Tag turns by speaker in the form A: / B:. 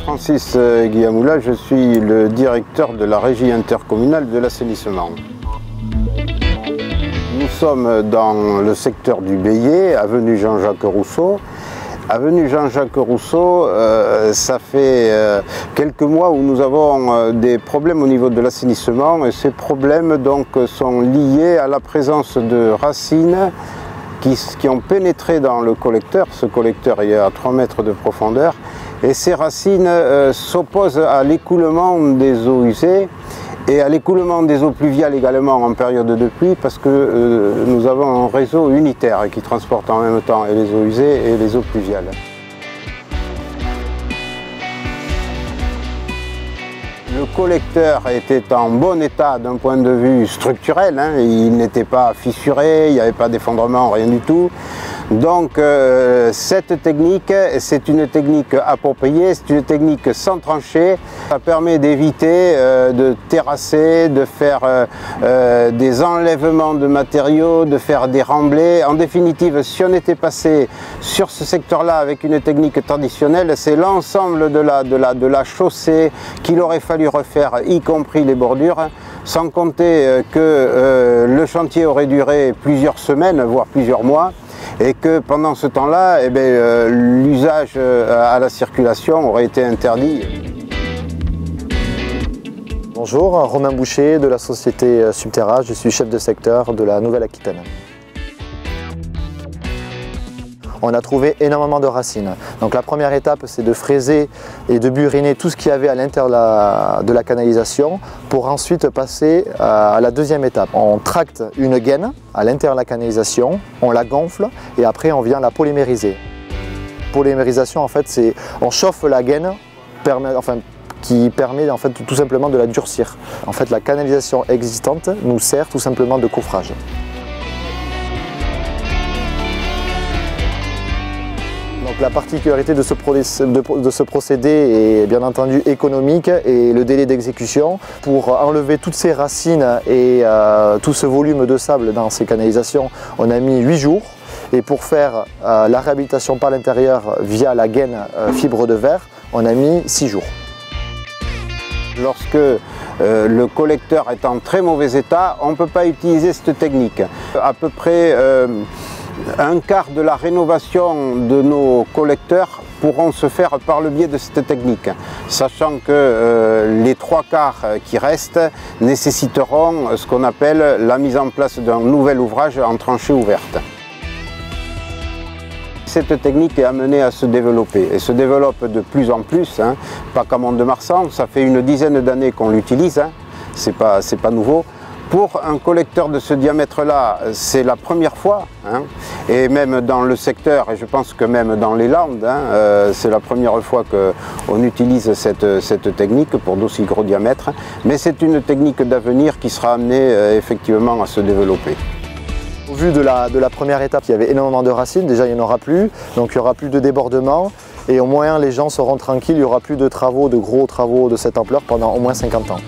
A: Francis Guillamoula, je suis le directeur de la régie intercommunale de l'assainissement. Nous sommes dans le secteur du Bélier, avenue Jean-Jacques Rousseau. Avenue Jean-Jacques Rousseau, ça fait quelques mois où nous avons des problèmes au niveau de l'assainissement, et ces problèmes donc sont liés à la présence de racines qui ont pénétré dans le collecteur. Ce collecteur est à 3 mètres de profondeur, et ces racines s'opposent à l'écoulement des eaux usées et à l'écoulement des eaux pluviales également en période de pluie, parce que nous avons un réseau unitaire qui transporte en même temps et les eaux usées et les eaux pluviales. Le collecteur était en bon état d'un point de vue structurel, hein. Il n'était pas fissuré, il n'y avait pas d'effondrement, rien du tout. Donc cette technique, c'est une technique appropriée, c'est une technique sans trancher. Ça permet d'éviter de terrasser, de faire des enlèvements de matériaux, de faire des remblais. En définitive, si on était passé sur ce secteur-là avec une technique traditionnelle, c'est l'ensemble de la chaussée qu'il aurait fallu refaire, y compris les bordures, sans compter que le chantier aurait duré plusieurs semaines, voire plusieurs mois, et que pendant ce temps-là, l'usage à la circulation aurait été interdit.
B: Bonjour, Romain Boucher de la société Subterra, je suis chef de secteur de la Nouvelle-Aquitaine. On a trouvé énormément de racines. Donc la première étape, c'est de fraiser et de buriner tout ce qu'il y avait à l'intérieur de la canalisation pour ensuite passer à la deuxième étape. On tracte une gaine à l'intérieur de la canalisation, on la gonfle et après on vient la polymériser. Polymérisation, en fait, c'est on chauffe la gaine qui permet en fait, tout simplement de la durcir. En fait, la canalisation existante nous sert tout simplement de coffrage. Donc la particularité de ce procédé est bien entendu économique et le délai d'exécution. Pour enlever toutes ces racines et tout ce volume de sable dans ces canalisations, on a mis 8 jours. Et pour faire la réhabilitation par l'intérieur via la gaine fibre de verre, on a mis 6 jours.
A: Lorsque le collecteur est en très mauvais état, on ne peut pas utiliser cette technique. À peu près un quart de la rénovation de nos collecteurs pourront se faire par le biais de cette technique, sachant que les 3 quarts qui restent nécessiteront ce qu'on appelle la mise en place d'un nouvel ouvrage en tranchée ouverte. Cette technique est amenée à se développer et se développe de plus en plus, hein, pas qu'à Mont-de-Marsan, ça fait une dizaine d'années qu'on l'utilise, hein, c'est pas nouveau. Pour un collecteur de ce diamètre-là, c'est la première fois, hein, et même dans le secteur, et je pense que même dans les Landes, hein, c'est la première fois qu'on utilise cette technique pour d'aussi gros diamètres, mais c'est une technique d'avenir qui sera amenée effectivement à se développer.
B: Au vu de la première étape, il y avait énormément de racines, déjà il n'y en aura plus, donc il n'y aura plus de débordement, et au moins les gens seront tranquilles, il n'y aura plus de gros travaux de cette ampleur pendant au moins 50 ans.